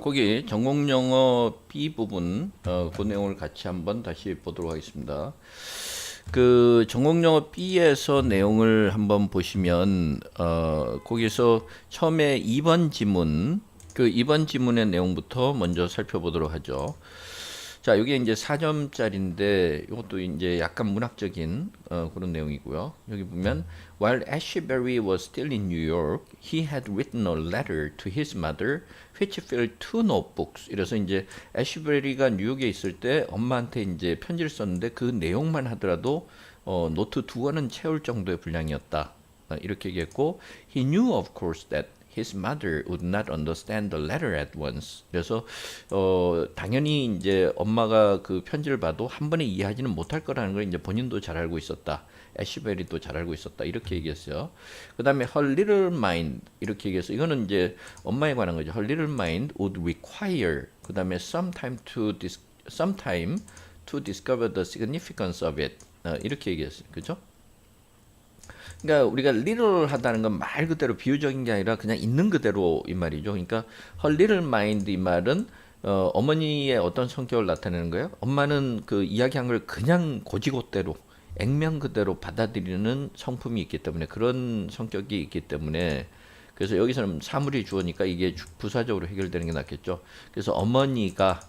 거기 전공영어 B 부분, 그 내용을 같이 한번 다시 보도록 하겠습니다. 그 전공영어 B에서 내용을 한번 보시면, 거기서 처음에 2번 지문, 그 2번 지문의 내용부터 먼저 살펴보도록 하죠. 자, 이게 이제 4점짜리인데 이것도 이제 약간 문학적인 그런 내용이고요. 여기 보면 While Ashbury was still in New York, he had written a letter to his mother which filled two notebooks. 이래서 이제 애쉬베리가 뉴욕에 있을 때 엄마한테 이제 편지를 썼는데 그 내용만 하더라도 노트 두 권은 채울 정도의 분량이었다. 이렇게 얘기했고 He knew of course that his mother would not understand the letter at once. 그래서 당연히 이제 엄마가 그 편지를 봐도 한 번에 이해하지는 못할 거라는 걸 이제 본인도 잘 알고 있었다. 애쉬베리도 잘 알고 있었다. 이렇게 얘기했어요. 그다음에 her little mind 이렇게 얘기해서 이거는 이제 엄마에 관한 거죠. her little mind would require 그다음에 sometime to discover the significance of it. 이렇게 얘기했어요. 그죠? 그러니까 우리가 little하다는 건 말 그대로 비유적인 게 아니라 그냥 있는 그대로 이 말이죠. 그러니까 her little mind 이 말은 어머니의 어떤 성격을 나타내는 거예요. 엄마는 그 이야기한 걸 그냥 고지고대로 액면 그대로 받아들이는 성품이 있기 때문에 그런 성격이 있기 때문에 그래서 여기서는 사물이 주어니까 이게 부사적으로 해결되는 게 낫겠죠. 그래서 어머니가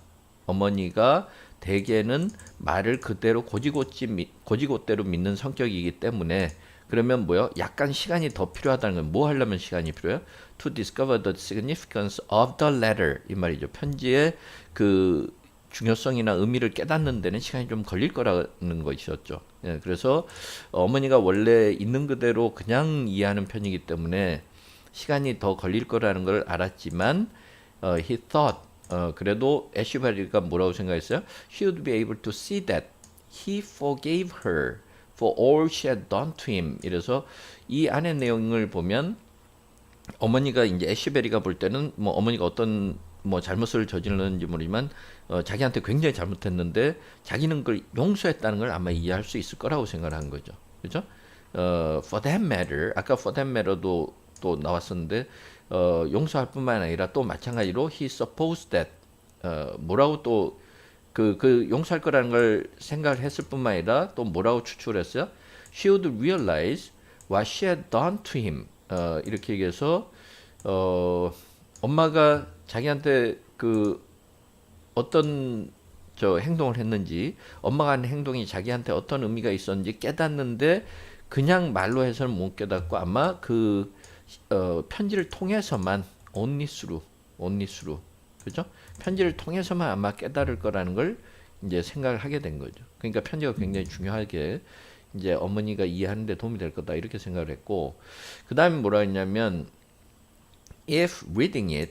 대개는 말을 그대로 고지고대로 믿는 성격이기 때문에 그러면 뭐요? 약간 시간이 더 필요하다는 건 뭐 하려면 시간이 필요해요? To discover the significance of the letter 이 말이죠. 편지의 그 중요성이나 의미를 깨닫는 데는 시간이 좀 걸릴 거라는 것이었죠. 예, 그래서 어머니가 원래 있는 그대로 그냥 이해하는 편이기 때문에 시간이 더 걸릴 거라는 걸 알았지만 he thought 그래도 애쉬바리가 뭐라고 생각했어요? She would be able to see that he forgave her for all she had done to him. 이래서 이 안의 내용을 보면 어머니가 이제 애쉬베리가 볼 때는 뭐 어머니가 어떤 뭐 잘못을 저질렀는지 모르지만 자기한테 굉장히 잘못했는데 자기는 그걸 용서했다는 걸 아마 이해할 수 있을 거라고 생각한 거죠. 그죠? for that matter 아까 for that matter도 또 나왔었는데 용서할 뿐만 아니라 또 마찬가지로 he supposed that 뭐라고 또 그 용서할 거라는 걸 생각을 했을 뿐만 아니라 또 뭐라고 추측을 했어요? She would realize what she had done to him. 이렇게 얘기해서 엄마가 자기한테 그 어떤 저 행동을 했는지 엄마가 한 행동이 자기한테 어떤 의미가 있었는지 깨닫는데 그냥 말로 해서는 못 깨닫고 아마 그 편지를 통해서만 only through 그죠? 편지를 통해서만 아마 깨달을 거라는 걸 이제 생각을 하게 된 거죠. 그러니까 편지가 굉장히 중요하게 이제 어머니가 이해하는 데 도움이 될 거다 이렇게 생각을 했고 그 다음에 뭐라 했냐면 if reading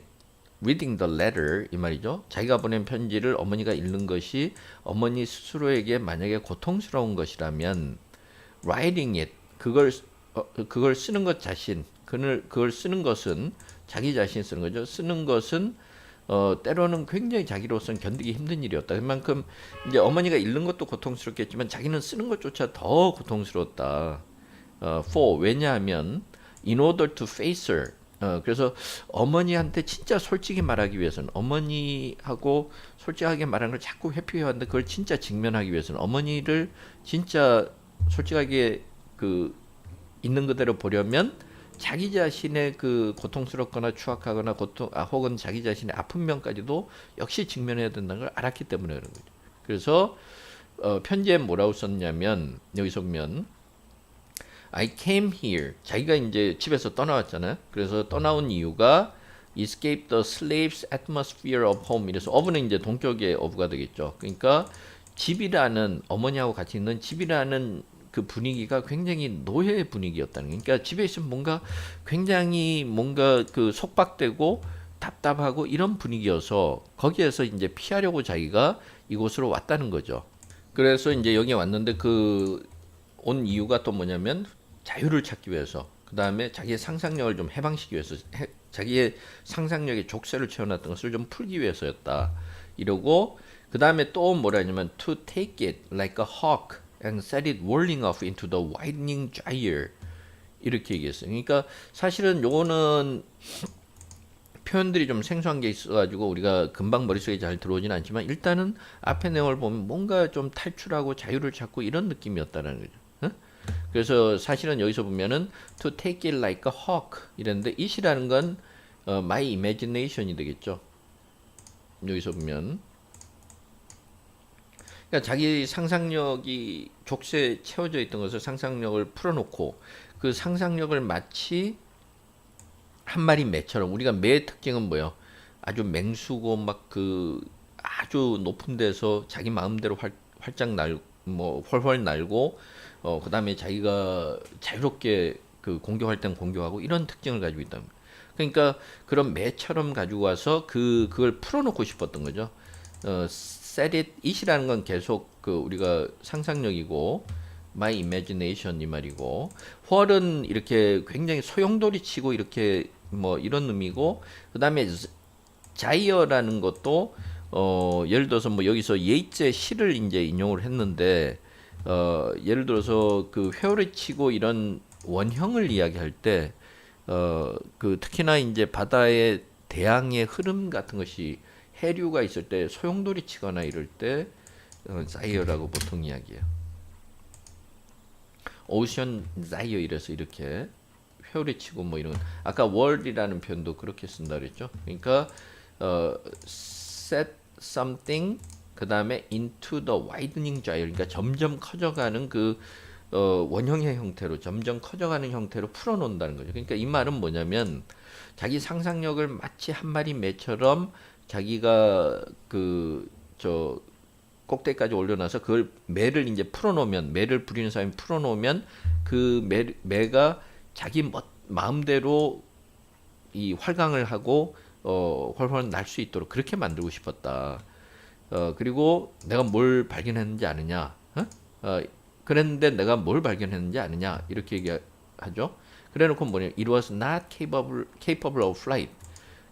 the letter 이 말이죠. 자기가 보낸 편지를 어머니가 읽는 것이 어머니 스스로에게 만약에 고통스러운 것이라면 writing it 그걸 쓰는 것 자신 그걸 쓰는 것은 자기 자신이 쓰는 거죠. 쓰는 것은 때로는 굉장히 자기로서는 견디기 힘든 일이었다. 그만큼 이제 어머니가 읽는 것도 고통스럽겠지만 자기는 쓰는 것조차 더 고통스러웠다. 왜냐하면 in order to face her. 그래서 어머니한테 진짜 솔직히 말하기 위해서는 어머니하고 솔직하게 말하는 걸 자꾸 회피해 왔는데 그걸 진짜 직면하기 위해서는 어머니를 진짜 솔직하게 그 있는 그대로 보려면 자기 자신의 그 고통스럽거나 추악하거나 혹은 자기 자신의 아픈 면까지도 역시 직면해야 된다는 걸 알았기 때문에 그런 거죠. 그래서 편지에 뭐라고 썼냐면 여기서 보면 I came here 자기가 이제 집에서 떠나왔잖아요. 그래서 떠나온 이유가 escape the slaves atmosphere of home 이래서 of는 이제 동격의 of가 되겠죠. 그러니까 집이라는 어머니하고 같이 있는 집이라는 그 분위기가 굉장히 노예 분위기였다는 거예요. 그러니까 집에 있으면 뭔가 굉장히 뭔가 그 속박되고 답답하고 이런 분위기여서 거기에서 이제 피하려고 자기가 이곳으로 왔다는 거죠. 그래서 이제 여기 왔는데 그 온 이유가 또 뭐냐면 자유를 찾기 위해서 그 다음에 자기의 상상력을 좀 해방시키기 위해서 자기의 상상력의 족쇄를 채워놨던 것을 좀 풀기 위해서였다. 이러고 그 다음에 또 뭐라 하냐면 to take it like a hawk and set it whirling off into the widening gyre 이렇게 얘기했어요. 그러니까 사실은 요거는 표현들이 좀 생소한 게 있어가지고 우리가 금방 머릿속에 잘 들어오진 않지만 일단은 앞에 내용을 보면 뭔가 좀 탈출하고 자유를 찾고 이런 느낌이었다라는 거죠. 응? 그래서 사실은 여기서 보면은 to take it like a hawk 이랬는데 it이라는 건 my imagination이 되겠죠. 여기서 보면 그러니까 자기 상상력이 족쇄에 채워져 있던 것을 상상력을 풀어놓고 그 상상력을 마치 한 마리 매처럼 우리가 매의 특징은 뭐예요? 아주 맹수고 막 그 아주 높은 데서 자기 마음대로 활짝 날 뭐 훨훨 날고 그다음에 자기가 자유롭게 그 공격할 땐 공격하고 이런 특징을 가지고 있다. 그러니까 그런 매처럼 가지고 와서 그걸 풀어놓고 싶었던 거죠. set it it이라는 건 계속 그 우리가 상상력이고 my imagination 이 말이고 what은 이렇게 굉장히 소용돌이 치고 이렇게 뭐 이런 의미고 그다음에 자이어라는 것도 예를 들어서 뭐 여기서 예이츠의 시를 이제 인용을 했는데 예를 들어서 그 회오리 치고 이런 원형을 이야기할 때 그 특히나 이제 바다의 대양의 흐름 같은 것이 해류가 있을 때 소용돌이 치거나 이럴 때 자이어라고 보통 이야기해요. 오션 자이어 이래서 이렇게 회오리 치고 뭐 이런 아까 월이라는 표현도 그렇게 쓴다 그랬죠. 그러니까 set something 그 다음에 into the widening gyre 그러니까 점점 커져가는 그 원형의 형태로 점점 커져가는 형태로 풀어놓는다는 거죠. 그러니까 이 말은 뭐냐면 자기 상상력을 마치 한 마리 매처럼 자기가 그 저 꼭대기까지 올려놔서 그걸 매를 이제 풀어놓으면 매를 부리는 사람이 풀어놓으면 그 매가 자기 마음대로 이 활강을 하고 훨훨 날 수 있도록 그렇게 만들고 싶었다. 그리고 내가 뭘 발견했는지 아느냐? 그랬는데 내가 뭘 발견했는지 아느냐? 이렇게 얘기하죠. 그래놓고 뭐냐? It was not capable of flight.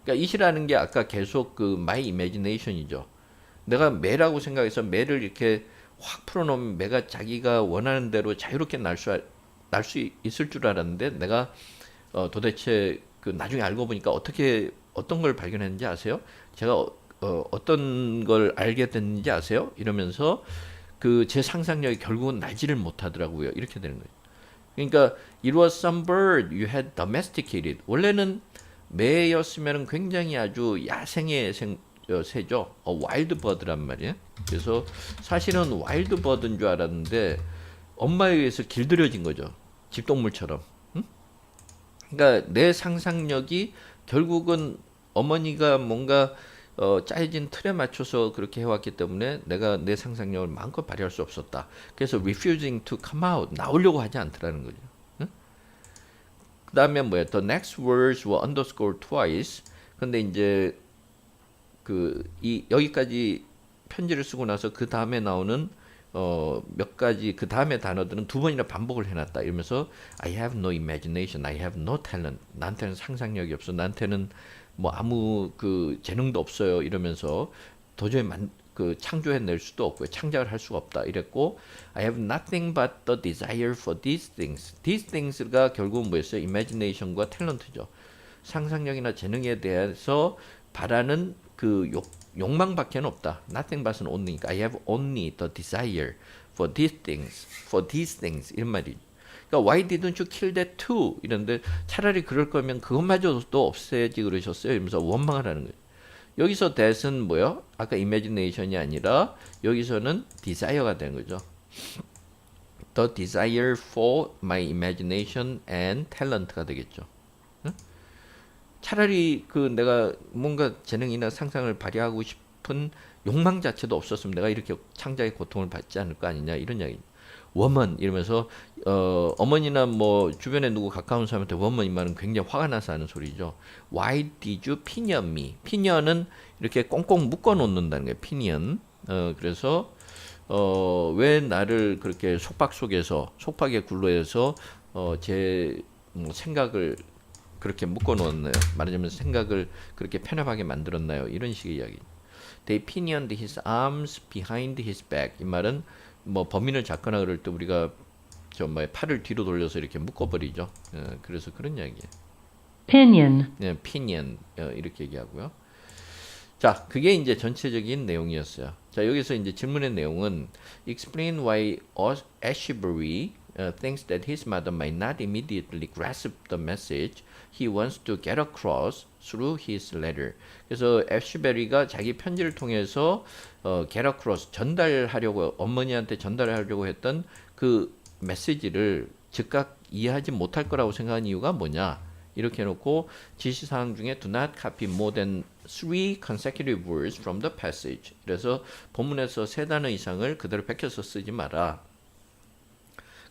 그러니까 it이라는 게 아까 계속 그 my imagination이죠. 내가 매라고 생각해서 매를 이렇게 확 풀어놓으면 매가 자기가 원하는 대로 자유롭게 날 수 있을 줄 알았는데 내가 도대체 그 나중에 알고 보니까 어떤 걸 발견했는지 아세요? 제가 어떤 걸 알게 됐는지 아세요? 이러면서 그 제 상상력이 결국은 날지를 못하더라고요. 이렇게 되는 거예요. 그러니까 it was some bird you had domesticated. 원래는 매였으면 굉장히 아주 야생의 새죠. 와일드 버드란 말이에요. 그래서 사실은 와일드 버드인 줄 알았는데 엄마에 의해서 길들여진 거죠. 집동물처럼. 응? 그러니까 내 상상력이 결국은 어머니가 뭔가 짜여진 틀에 맞춰서 그렇게 해왔기 때문에 내가 내 상상력을 마음껏 발휘할 수 없었다. 그래서 refusing to come out 나오려고 하지 않더라는 거죠. 응? 그 다음에 뭐야? The next words were underscored twice. 근데 이제 여기까지 편지를 쓰고 나서 그 다음에 나오는 몇 가지 그 다음에 단어들은 두 번이나 반복을 해놨다. 이러면서 I have no imagination, I have no talent. 나한테는 상상력이 없어. 나한테는 뭐 아무 그 재능도 없어요. 이러면서 도저히 그 창조해낼 수도 없고 창작을 할 수가 없다. 이랬고 I have nothing but the desire for these things. These things가 결국은 뭐였어요? imagination과 탤런트죠. 상상력이나 재능에 대해서 바라는 그 욕망밖에는 없다. Nothing but은 only니까 I have only the desire for these things 이런 말이죠. 그러니까 why didn't you kill that too? 이런데 차라리 그럴 거면 그것마저도 없애지 그러셨어요. 이러면서 원망을 하는 거예요. 여기서 that은 뭐요? 아까 imagination이 아니라 여기서는 desire가 되는 거죠. The desire for my imagination and talent가 되겠죠. 차라리 그 내가 뭔가 재능이나 상상을 발휘하고 싶은 욕망 자체도 없었으면 내가 이렇게 창작의 고통을 받지 않을 거 아니냐 이런 이야기. woman 이러면서 어머니나 뭐 주변에 누구 가까운 사람한테 woman 이 말은 굉장히 화가 나서 하는 소리죠. Why did you pinion me? pinion은 이렇게 꽁꽁 묶어 놓는다는 거예요. pinion. 그래서 왜 나를 그렇게 속박에 굴러해서 제 생각을 그렇게 묶어놓았나요? 말하자면 생각을 그렇게 편협하게 만들었나요? 이런 식의 이야기. They pinioned his arms behind his back. 이 말은 뭐 범인을 잡거나 그럴 때 우리가 팔을 뒤로 돌려서 이렇게 묶어버리죠. 그래서 그런 이야기예요. pinion, 네, pinion 이렇게 얘기하고요. 자, 그게 이제 전체적인 내용이었어요. 자, 여기서 이제 질문의 내용은 explain why Ashbury thinks that his mother might not immediately grasp the message he wants to get across through his letter. 그래서 애쉬베리가 자기 편지를 통해서 get across 전달하려고 어머니한테 전달하려고 했던 그 메시지를 즉각 이해하지 못할 거라고 생각한 이유가 뭐냐? 이렇게 해놓고 지시사항 중에 do not copy more than 3 consecutive words from the passage. 그래서 본문에서 세 단어 이상을 그대로 베껴서 쓰지 마라.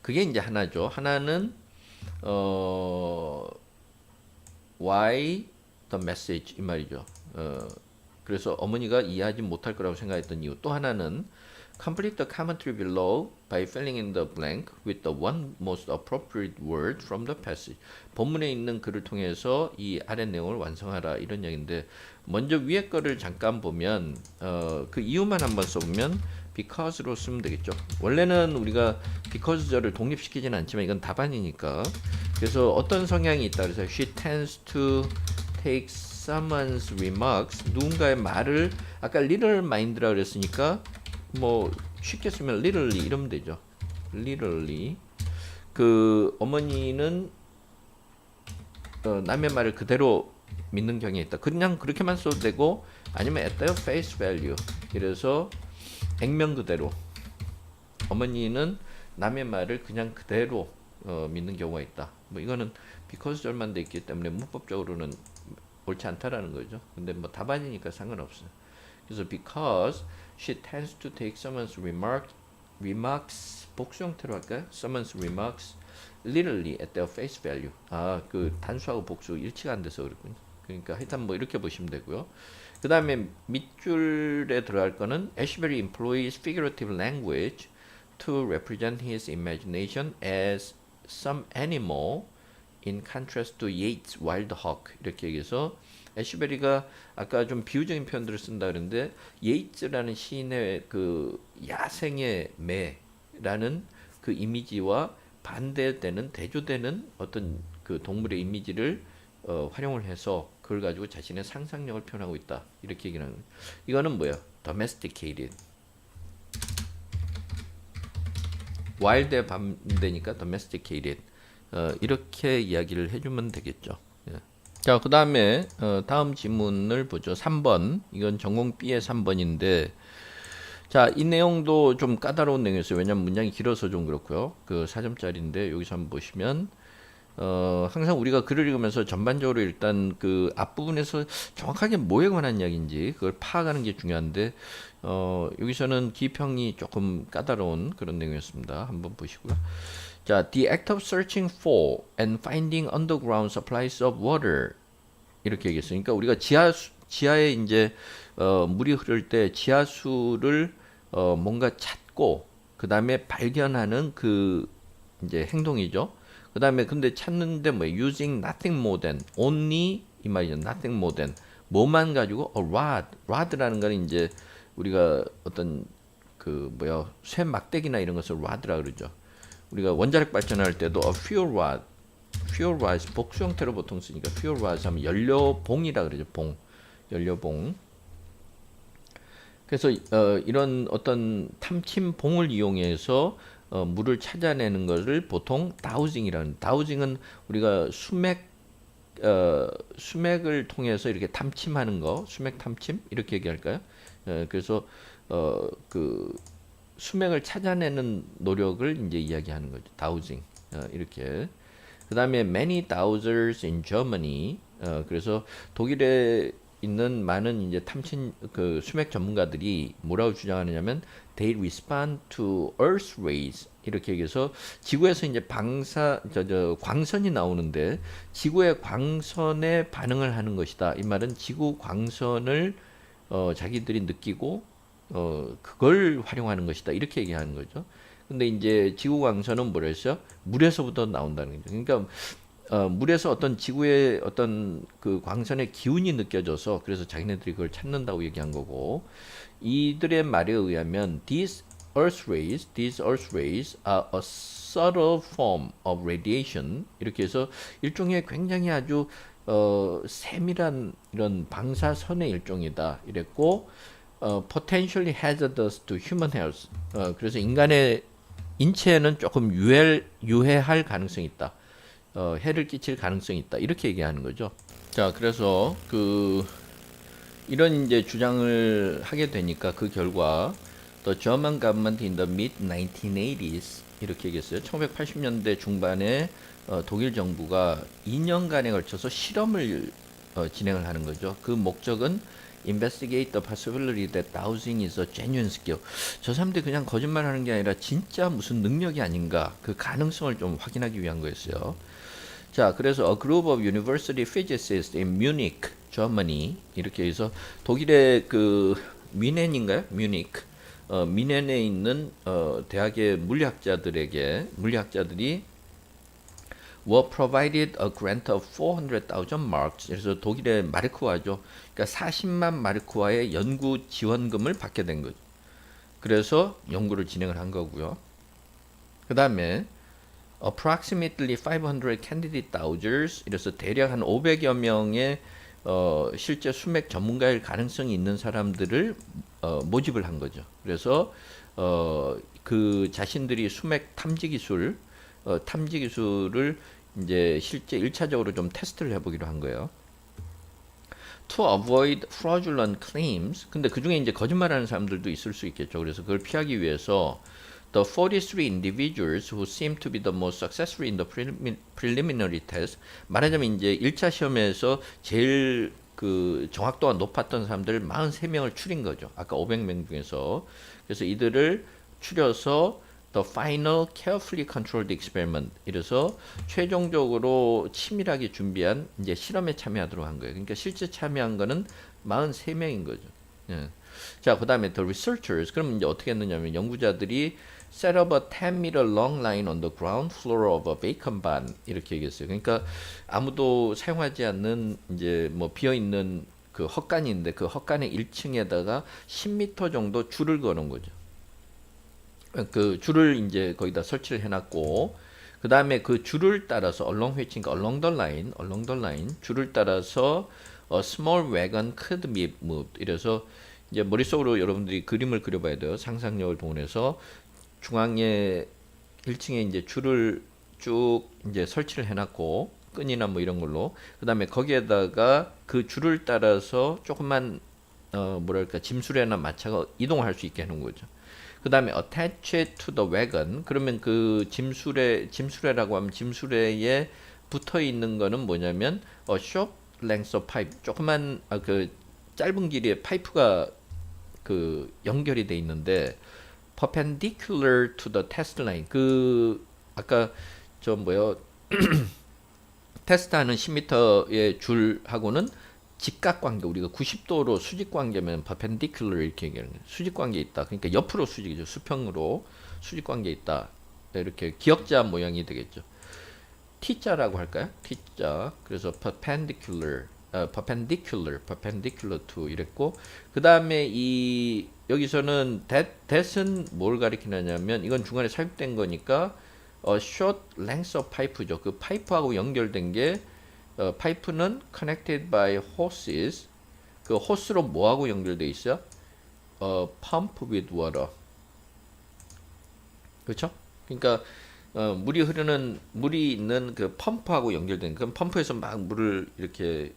그게 이제 하나죠. 하나는 why the message 이 말이죠. 그래서 어머니가 이해하지 못할 거라고 생각했던 이유. 또 하나는 complete the commentary below by filling in the blank with the one most appropriate word from the passage. 본문에 있는 글을 통해서 이 아래 내용을 완성하라 이런 얘기인데 먼저 위에 거를 잠깐 보면 그 이유만 한번 써보면 because로 쓰면 되겠죠. 원래는 우리가 because절을 독립시키지는 않지만 이건 답안이니까. 그래서 어떤 성향이 있다 그래서 she tends to take someone's remarks 누군가의 말을 아까 little mind라 그랬으니까 뭐 쉽게 쓰면 literally 이러면 되죠. literally 그 어머니는 남의 말을 그대로 믿는 경향이 있다. 그냥 그렇게만 써도 되고 아니면 at their face value 이래서 액면 그대로 어머니는 남의 말을 그냥 그대로 믿는 경우가 있다. 뭐 이거는 because절만 돼 있기 때문에 문법적으로는 옳지 않다라는 거죠. 근데 뭐 답안이니까 상관없어요. 그래서 because she tends to take someone's remarks 복수 형태로 할까요? someone's remarks literally at their face value. 아, 그 단수하고 복수 일치가 안 돼서 그렇군요. 그러니까 하여튼 뭐 이렇게 보시면 되고요. 그 다음에 밑줄에 들어갈 거는 Ashbury employs figurative language to represent his imagination as some animal in contrast to Yeats' wild hawk. 이렇게 얘기해서 애쉬베리가 아까 좀 비유적인 표현들을 쓴다 그랬는데 예이츠라는 시인의 그 야생의 매라는 그 이미지와 반대되는 대조되는 어떤 그 동물의 이미지를 활용을 해서 그걸 가지고 자신의 상상력을 표현하고 있다 이렇게 얘기하는 거예요. 이거는 뭐예요? domesticated. wild의 반대니까 domesticated. 이렇게 이야기를 해주면 되겠죠. 예. 자, 그 다음에 다음 지문을 보죠. 3번. 이건 전공 B의 3번인데 자, 이 내용도 좀 까다로운 내용이었어요. 왜냐면 문장이 길어서 좀 그렇고요. 그 4점짜리인데 여기서 한번 보시면 항상 우리가 글을 읽으면서 전반적으로 일단 그 앞부분에서 정확하게 뭐에 관한 이야기인지 그걸 파악하는 게 중요한데 여기서는 기평이 조금 까다로운 그런 내용이었습니다. 한번 보시고요. 자, the act of searching for and finding underground supplies of water 이렇게 얘기했어요. 그러니까 우리가 지하에 이제 물이 흐를 때 지하수를 뭔가 찾고 그 다음에 발견하는 그 이제 행동이죠. 그 다음에 근데 찾는데 뭐 using nothing more than only 이 말이죠. nothing more than 뭐만 가지고 rod라는 거는 이제 우리가 어떤 그 뭐야 쇠 막대기나 이런 것을 rod라 그러죠. 우리가 원자력 발전할 때도 fuel rod 복수 형태로 보통 쓰니까 fuel rod 하면 연료봉이라 그러죠. 연료봉. 그래서 이런 어떤 탐침봉을 이용해서 물을 찾아내는 것을 보통 다우징이라는. 다우징은 우리가 수맥을 통해서 이렇게 탐침하는 거, 수맥 탐침 이렇게 얘기할까요? 그래서 그 수맥을 찾아내는 노력을 이제 이야기하는 거죠. 다우징 이렇게. 그 다음에 many dowsers in Germany. 그래서 독일에 있는 많은 이제 탐침 그 수맥 전문가들이 뭐라고 주장하느냐면 they respond to Earth rays 이렇게 얘기해서 지구에서 이제 광선이 나오는데 지구의 광선에 반응을 하는 것이다. 이 말은 지구 광선을 자기들이 느끼고 그걸 활용하는 것이다. 이렇게 얘기하는 거죠. 근데 이제 지구 광선은 뭐라 했어요? 물에서부터 나온다는 거죠. 그러니까 물에서 어떤 지구의 어떤 그 광선의 기운이 느껴져서 그래서 자기네들이 그걸 찾는다고 얘기한 거고 이들의 말에 의하면 these earth rays are a subtle form of radiation 이렇게 해서 일종의 굉장히 아주 세밀한 이런 방사선의 일종이다 이랬고 potentially hazardous to human health. 그래서 인간의 인체에는 조금 유해할 가능성이 있다. 해를 끼칠 가능성이 있다. 이렇게 얘기하는 거죠. 자, 그래서 이런 이제 주장을 하게 되니까 그 결과 The German government in the mid 1980s 이렇게 얘기했어요. 1980년대 중반에 독일 정부가 2년간에 걸쳐서 실험을 진행을 하는 거죠. 그 목적은 investigate the possibility that dowsing is a genuine skill. 저 사람들이 그냥 거짓말하는 게 아니라 진짜 무슨 능력이 아닌가 그 가능성을 좀 확인하기 위한 거였어요. 자, 그래서 a group of university physicists in Munich, Germany 이렇게 해서 독일의 그 뮌헨인가요? 뮤닉. 뮌헨에 있는 대학의 물리학자들이 were provided a grant of 400,000 marks. 그래서 독일의 마르크화죠. 그러니까 40만 마르크화의 연구 지원금을 받게 된 거죠. 그래서 연구를 진행을 한 거고요. 그 다음에 approximately 500 candidate dowsers. 이래서 대략 한 500여 명의 실제 수맥 전문가일 가능성이 있는 사람들을 모집을 한 거죠. 그래서 그 자신들이 수맥 탐지 기술을 이제 실제 1차적으로 좀 테스트를 해보기로 한 거예요. To avoid fraudulent claims. 근데 그 중에 이제 거짓말하는 사람들도 있을 수 있겠죠. 그래서 그걸 피하기 위해서 the 43 individuals who seem to be the most successful in the preliminary test. 말하자면 이제 1차 시험에서 제일 그 정확도가 높았던 사람들 43명을 추린 거죠. 아까 500명 중에서. 그래서 이들을 추려서 the final carefully controlled experiment. 이래서 최종적으로 치밀하게 준비한 이제 실험에 참여하도록 한 거예요. 그러니까 실제 참여한 거는 43명인 거죠. 예. 자, 그다음에 the researchers. 그럼 이제 어떻게 했느냐면 연구자들이 set up a 10-meter long line on the ground floor of a vacant barn. 이렇게 얘기했어요. 그러니까 아무도 사용하지 않는 이제 뭐 비어 있는 그 헛간이 있는데 그 헛간의 1층에다가 10m 정도 줄을 거는 거죠. 그 줄을 이제 거기다 설치를 해놨고, 그 다음에 그 줄을 따라서 along which, along the line, 줄을 따라서 a small wagon could be moved. 이래서 이제 머릿속으로 여러분들이 그림을 그려봐야 돼요. 상상력을 동원해서 중앙에 1층에 이제 줄을 쭉 이제 설치를 해놨고 끈이나 뭐 이런 걸로, 그 다음에 거기에다가 그 줄을 따라서 조금만 뭐랄까 짐수레나 마차가 이동할 수 있게 해놓은 거죠. 그 다음에 attach it to the wagon. 그러면 그 짐수레라고 하면 짐수레에 붙어 있는 거는 뭐냐면 short length of pipe. 조그만 그 짧은 길이의 파이프가 그 연결이 돼 있는데 perpendicular to the test line. 그 아까 저 뭐요 테스트하는 10m의 줄하고는 직각관계, 우리가 90도로 수직관계면 perpendicular 이렇게 얘기하는 거예요. 수직관계 있다. 그러니까 옆으로 수직이죠. 수평으로 수직관계 있다. 이렇게 기역자 모양이 되겠죠. T자라고 할까요? T자. 그래서 perpendicular to 이랬고, 그 다음에 이 여기서는 that은 뭘 가리키냐면 이건 중간에 삽입된 거니까 short length of pipe죠. 그 파이프하고 연결된 게 파이프는 connected by hoses. 그 호스로 뭐하고 연결돼 있어요? pump with water. 그렇죠? 그러니까 물이 있는 그 펌프하고 연결된, 그 펌프에서 막 물을 이렇게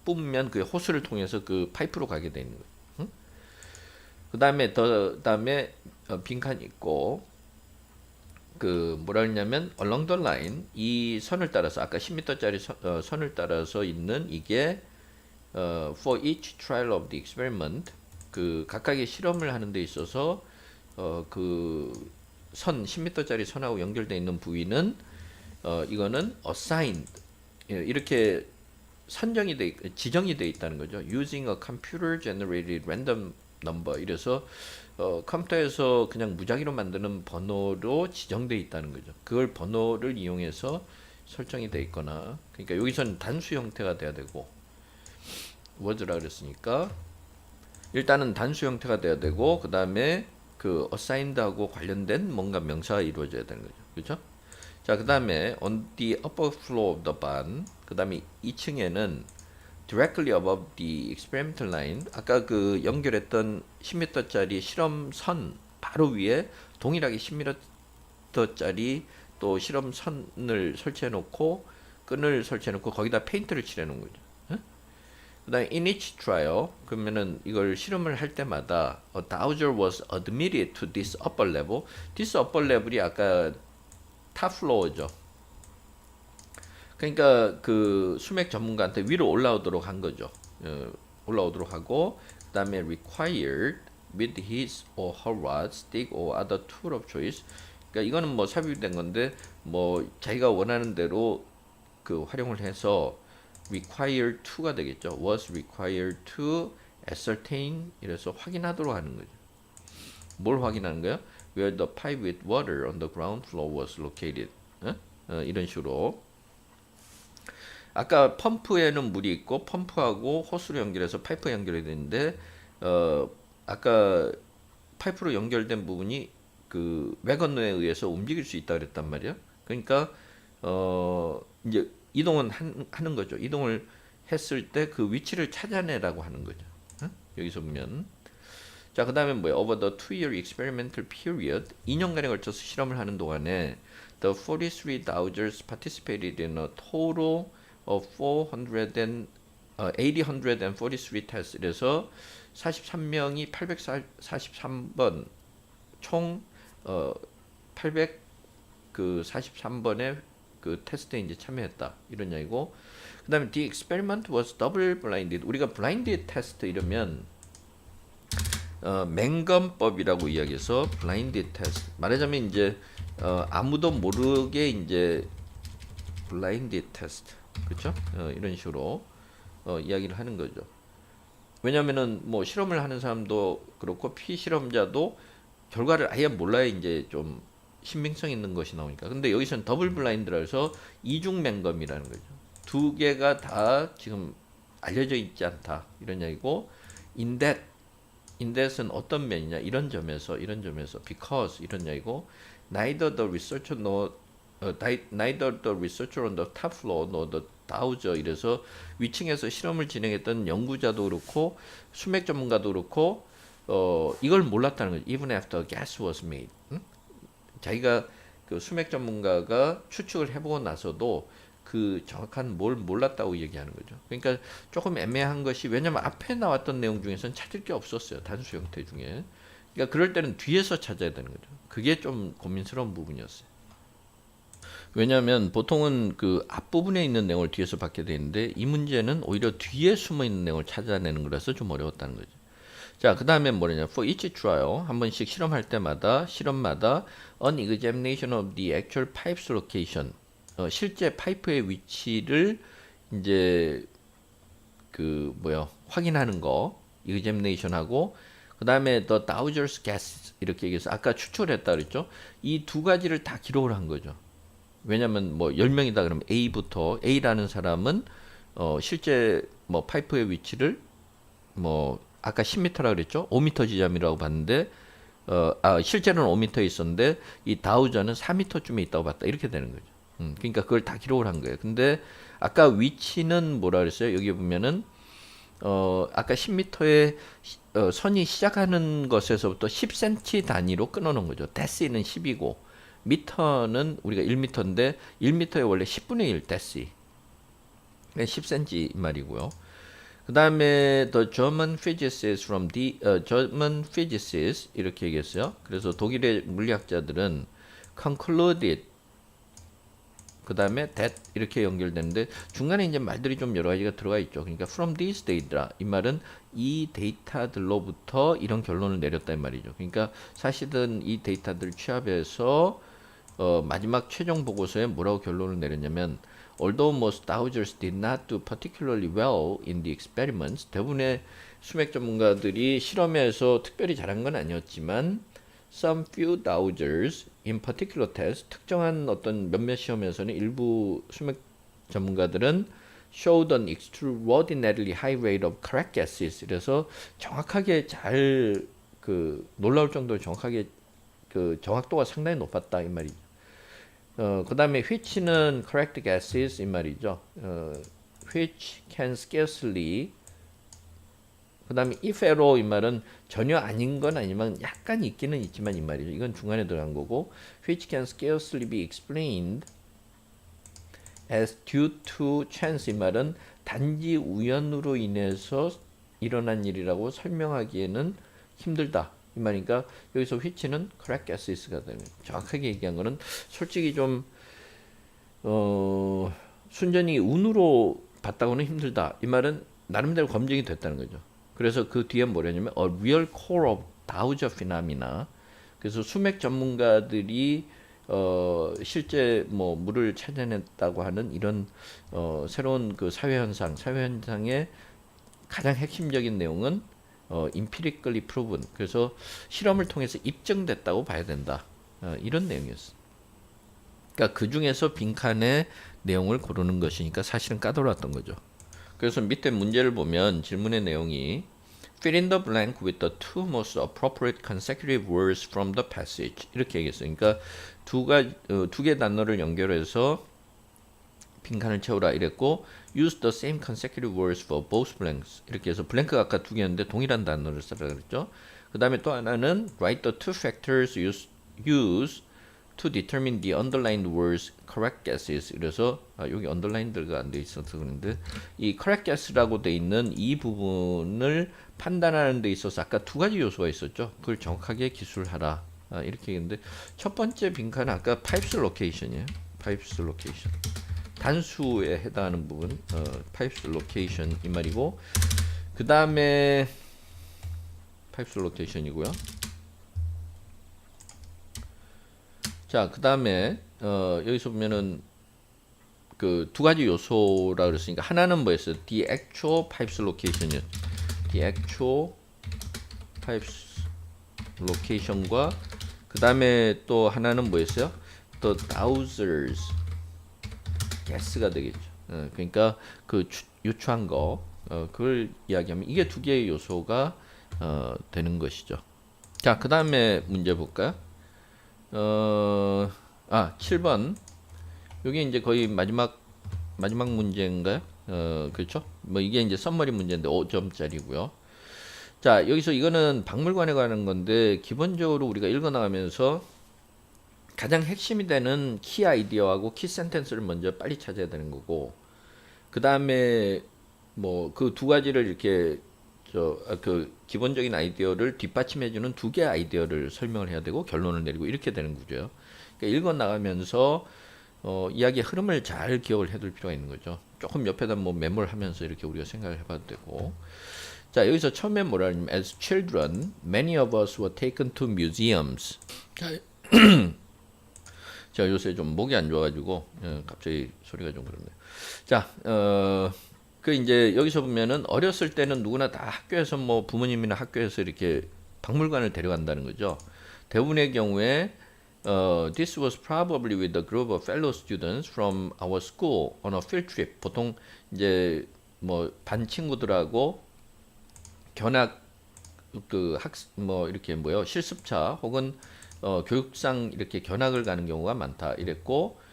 뿜으면 그 호스를 통해서 그 파이프로 가게 되는 거예요. 응? 그다음에 빈칸이 있고, 그 뭐라 그러냐면 along the line, 이 선을 따라서 아까 10m짜리 선을 따라서 있는 이게 for each trial of the experiment, 그 각각의 실험을 하는 데 있어서 그 선 10m짜리 선하고 연결되어 있는 부위는 이거는 assigned, 이렇게 지정이 돼 있다는 거죠. using a computer generated random number. 이래서 컴퓨터에서 그냥 무작위로 만드는 번호로 지정돼 있다는 거죠. 그걸 번호를 이용해서 설정이 돼 있거나, 그러니까 여기서는 단수 형태가 돼야 되고, word라 그랬으니까 일단은 단수 형태가 돼야 되고, 그 다음에 그 assigned하고 관련된 뭔가 명사가 이루어져야 되는 거죠. 그렇죠? 자, 그 다음에 on the upper floor of the barn. 그 다음에 2층에는 directly above the experimental line, 아까 그 연결했던 10m짜리 실험선 바로 위에 동일하게 10m짜리 또 실험선을 설치해 놓고 끈을 설치해 놓고 거기다 페인트를 칠해 놓은 거죠. 그 다음에 in each trial, 그러면은 이걸 실험을 할 때마다 a dowser was admitted to this upper level. this upper level이 아까 top floor죠. 그러니까 그 수맥 전문가한테 위로 올라오도록 한 거죠. 올라오도록 하고, 그 다음에 required with his or her rod, stick or other tool of choice. 그러니까 이거는 뭐 삽입된 건데 뭐 자기가 원하는 대로 그 활용을 해서 required to가 되겠죠. was required to ascertain, 이래서 확인하도록 하는 거죠. 뭘 확인하는 거예요? where the pipe with water on the ground floor was located. 이런 식으로. 아까 펌프에는 물이 있고 펌프하고 호스로 연결해서 파이프 연결이 되는데 아까 파이프로 연결된 부분이 그 외건노에 의해서 움직일 수 있다 그랬단 말이에요. 그러니까 이제 이동은 하는 거죠. 이동을 했을 때 그 위치를 찾아내라고 하는 거죠. 여기서 보면 자, 그 다음에 뭐예요? Over the 2-year experimental period, 2년간에 걸쳐서 실험을 하는 동안에 the 43 dowsers participated in a total of 843 tests. 그래서 43명이 843번 총 843번의 그 테스트에 이제 참여했다, 이런 이야기고, 그 다음에 the experiment was double blinded. 우리가 blinded test 이러면 맹검법이라고 이야기해서 blinded test, 말하자면 이제 아무도 모르게 이제 blinded test, 그렇죠? 이런 식으로 이야기를 하는 거죠. 왜냐면은 뭐 실험을 하는 사람도 그렇고 피실험자도 결과를 아예 몰라야 이제 좀 신빙성 있는 것이 나오니까. 근데 여기서는 더블 블라인드라서 이중 맹검이라는 거죠. 두 개가 다 지금 알려져 있지 않다, 이런 얘기고, in that은 어떤 면이냐, 이런 점에서 because 이런 얘기고, neither the researcher on the top floor nor the dowser. 이래서 위층에서 실험을 진행했던 연구자도 그렇고 수맥 전문가도 그렇고 이걸 몰랐다는 거죠. even after a guess was made. 자기가 그 수맥 전문가가 추측을 해보고 나서도 그 정확한 뭘 몰랐다고 얘기하는 거죠. 그러니까 조금 애매한 것이, 왜냐면 앞에 나왔던 내용 중에서는 찾을 게 없었어요. 단수 형태 중에. 그러니까 그럴 때는 뒤에서 찾아야 되는 거죠. 그게 좀 고민스러운 부분이었어요. 왜냐하면 보통은 그 앞부분에 있는 내용을 뒤에서 받게 되는데 이 문제는 오히려 뒤에 숨어 있는 내용을 찾아내는 거라서 좀 어려웠다는 거죠. 자, 그 다음에 뭐냐, for each trial, 한 번씩 실험할 때마다, 실험마다 an examination of the actual pipe's location, 실제 파이프의 위치를 이제 그 확인하는 거, examination하고, 그 다음에 the dowser's guess, 이렇게 얘기해서 아까 추측을 했다 그랬죠. 이 두 가지를 다 기록을 한 거죠. 왜냐면 뭐 10명이다 그러면 A라는 사람은 실제 뭐 파이프의 위치를 뭐 아까 10m라 그랬죠. 5m 지점이라고 봤는데 실제로는 5m에 있었는데 이 다우저는 4m쯤에 있다고 봤다, 이렇게 되는 거죠. 그러니까 그걸 다 기록을 한 거예요. 근데 아까 위치는 뭐라 그랬어요? 여기 보면은 아까 10m의 선이 시작하는 것에서부터 10cm 단위로 끊어 놓은 거죠. 데시는 10이고 미터는 우리가 1m인데 1m에 원래 10분의 1 데시, 10cm 말이고요. 그 다음에 the German physicists from the German physicists 이렇게 얘기했어요. 그래서 독일의 물리학자들은 concluded, 그 다음에 that 이렇게 연결되는데 중간에 이제 말들이 좀 여러 가지가 들어가 있죠. 그러니까 from these data, 이 말은 이 데이터들로부터 이런 결론을 내렸다, 이 말이죠. 그러니까 사실은 이 데이터들 취합해서 마지막 최종 보고서에 뭐라고 결론을 내렸냐면, although most dowsers did not do particularly well in the experiments, 대부분의 수맥 전문가들이 실험에서 특별히 잘한 건 아니었지만 some few dowsers in particular tests, 특정한 어떤 몇몇 시험에서는 일부 수맥 전문가들은 showed an extraordinarily high rate of correct guesses. 그래서 정확하게 잘 놀라울 정도로 정확하게 그 정확도가 상당히 높았다, 이 말이죠. 그다음에 which는 correct guesses 이 말이죠. which can scarcely 그다음에 if at all 이 말은 전혀 아닌 건 아니지만 약간 있기는 있지만 이 말이죠. 이건 중간에 들어간 거고 which can scarcely be explained as due to chance 이 말은 단지 우연으로 인해서 일어난 일이라고 설명하기에는 힘들다. 이 말이니까 여기서 which는 correct guesses가 되는 정확하게 얘기한 거는 솔직히 좀 순전히 운으로 봤다고는 힘들다. 이 말은 나름대로 검증이 됐다는 거죠. 그래서 그 뒤에 뭐냐면 a real core of Gauge phenomena. 그래서 수맥 전문가들이 실제 뭐 물을 찾아냈다고 하는 이런 새로운 그 사회 현상의 가장 핵심적인 내용은 empirically proven. 그래서 실험을 통해서 입증됐다고 봐야 된다. 이런 내용이었어. 그러니까 그 중에서 빈칸의 내용을 고르는 것이니까 사실은 까다로웠던 거죠. 그래서 밑에 문제를 보면 질문의 내용이 fill in the blank with the two most appropriate consecutive words from the passage 이렇게 얘기했어요. 그러니까 두 개 단어를 연결해서 빈칸을 채우라 이랬고 use the same consecutive words for both blanks 이렇게 해서 블랭크가 아까 두 개였는데 동일한 단어를 쓰라 그랬죠. 그 다음에 또 하나는 write the two factors used to determine the underlined words correct guesses. 그래서 여기 underlined가 안 돼 있어서 그런데 이 correct guess라고 돼 있는 이 부분을 판단하는 데 있어서 아까 두 가지 요소가 있었죠. 그걸 정확하게 기술하라. 이렇게 했는데 첫 번째 빈칸은 아까 pipes location이에요. pipes location. 단수에 해당하는 부분 pipes location 이 말이고 그 다음에 pipes location이고요. 자, 그 다음에 여기서 보면은 그 두 가지 요소라 그랬으니까 하나는 뭐였어요? The actual pipes location이요. The actual pipes location과 그 다음에 또 하나는 뭐였어요? The Dowser's guess가 되겠죠. 그러니까 그 유추한 거 그걸 이야기하면 이게 두 개의 요소가 되는 것이죠. 자, 그 다음에 문제 볼까요? 7번. 여기 이제 거의 마지막 문제인가요? 그렇죠? 뭐 이게 이제 썸머리 문제인데 5점짜리고요. 자, 여기서 이거는 박물관에 관한 건데 기본적으로 우리가 읽어 나가면서 가장 핵심이 되는 키 아이디어하고 키 센텐스를 먼저 빨리 찾아야 되는 거고 그다음에 뭐 그 두 가지를 이렇게 그 기본적인 아이디어를 뒷받침해 주는 두 개의 아이디어를 설명을 해야 되고 결론을 내리고 이렇게 되는 구조예요. 그러니까 읽어 나가면서 이야기의 흐름을 잘 기억을 해둘 필요가 있는 거죠. 조금 옆에다 뭐 메모를 하면서 이렇게 우리가 생각을 해봐도 되고. 자, 여기서 처음에 뭐라 하냐면 as children, many of us were taken to museums. 자, 제가 요새 좀 목이 안 좋아가지고 갑자기 소리가 좀 그렇네요. 자, 그 이제 여기서 보면은 어렸을 때는 누구나 다 학교에서 뭐 부모님이나 학교에서 이렇게 박물관을 데려간다는 거죠. 대부분의 경우에 this was probably with a group of fellow students from our school on a field trip. 보통 이제 뭐 반 친구들하고 견학 뭐 이렇게 뭐요 실습차 혹은 교육상 이렇게 견학을 가는 경우가 많다 이랬고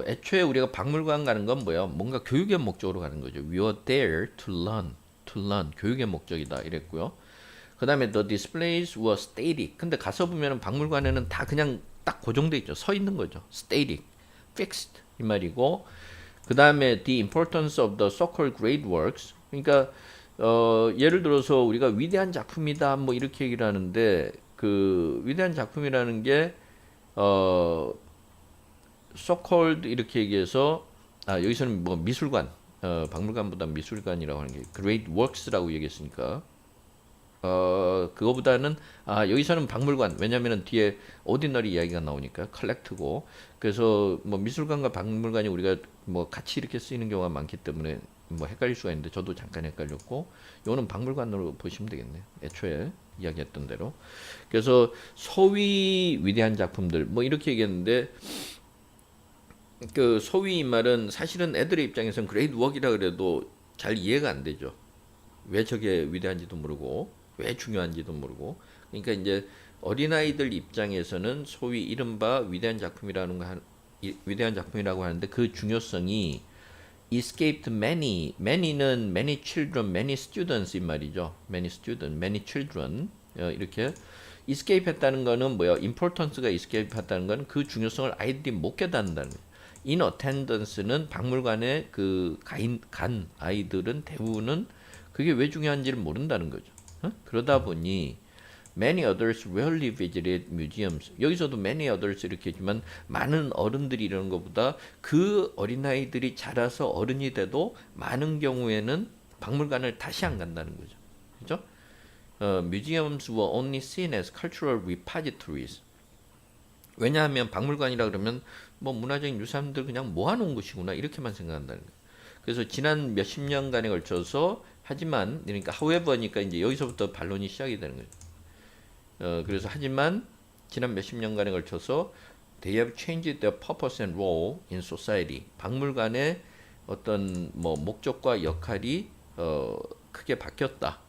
애초에 우리가 박물관 가는 건 뭐야? 뭔가 교육의 목적으로 가는 거죠. We were there to learn. 교육의 목적이다 이랬고요. 그 다음에 the displays were static. 근데 가서 보면은 박물관에는 다 그냥 딱 고정돼 있죠. 서 있는 거죠. static, fixed 이 말이고. 그 다음에 the importance of the so-called great works. 그러니까 예를 들어서 우리가 위대한 작품이다 뭐 이렇게 얘기를 하는데 그 위대한 작품이라는 게 so-called 이렇게 얘기해서 여기서는 뭐 미술관 박물관보다 미술관이라고 하는 게 great works라고 얘기했으니까 그거보다는 여기서는 박물관 왜냐면은 뒤에 ordinary 이야기가 나오니까 collect고 그래서 뭐 미술관과 박물관이 우리가 뭐 같이 이렇게 쓰이는 경우가 많기 때문에 뭐 헷갈릴 수가 있는데 저도 잠깐 헷갈렸고 이거는 박물관으로 보시면 되겠네요. 애초에 이야기했던 대로. 그래서 소위 위대한 작품들 뭐 이렇게 얘기했는데 그 소위 이 말은 사실은 애들의 입장에서는 그레이트 웍이라 그래도 잘 이해가 안 되죠. 왜 저게 위대한지도 모르고 왜 중요한지도 모르고 그러니까 이제 어린아이들 입장에서는 소위 이른바 위대한 작품이라는 위대한 작품이라고 하는데 그 중요성이 escaped many는 many children, many students 이 말이죠. many student, many children 이렇게 escape 했다는 거는 뭐야? importance가 escape 했다는 건 그 중요성을 아이들이 못 깨닫는다는 거예요. in attendance는 박물관에 간 아이들은 대부분은 그게 왜 중요한지를 모른다는 거죠. 그러다 보니 many others rarely visited museums. 여기서도 many others 이렇게 했지만 많은 어른들이 이러는 것보다 그 어린아이들이 자라서 어른이 돼도 많은 경우에는 박물관을 다시 안 간다는 거죠. 그죠? Museums were only seen as cultural repositories. 왜냐하면 박물관이라 그러면 뭐 문화적인 유산들 그냥 모아놓은 곳이구나 이렇게만 생각한다는 거예요. 그래서 지난 몇십 년간에 걸쳐서 하지만 그러니까 however니까 이제 여기서부터 반론이 시작이 되는 거죠. 그래서 하지만 지난 몇십 년간에 걸쳐서 they have changed their purpose and role in society. 박물관의 어떤 뭐 목적과 역할이 크게 바뀌었다.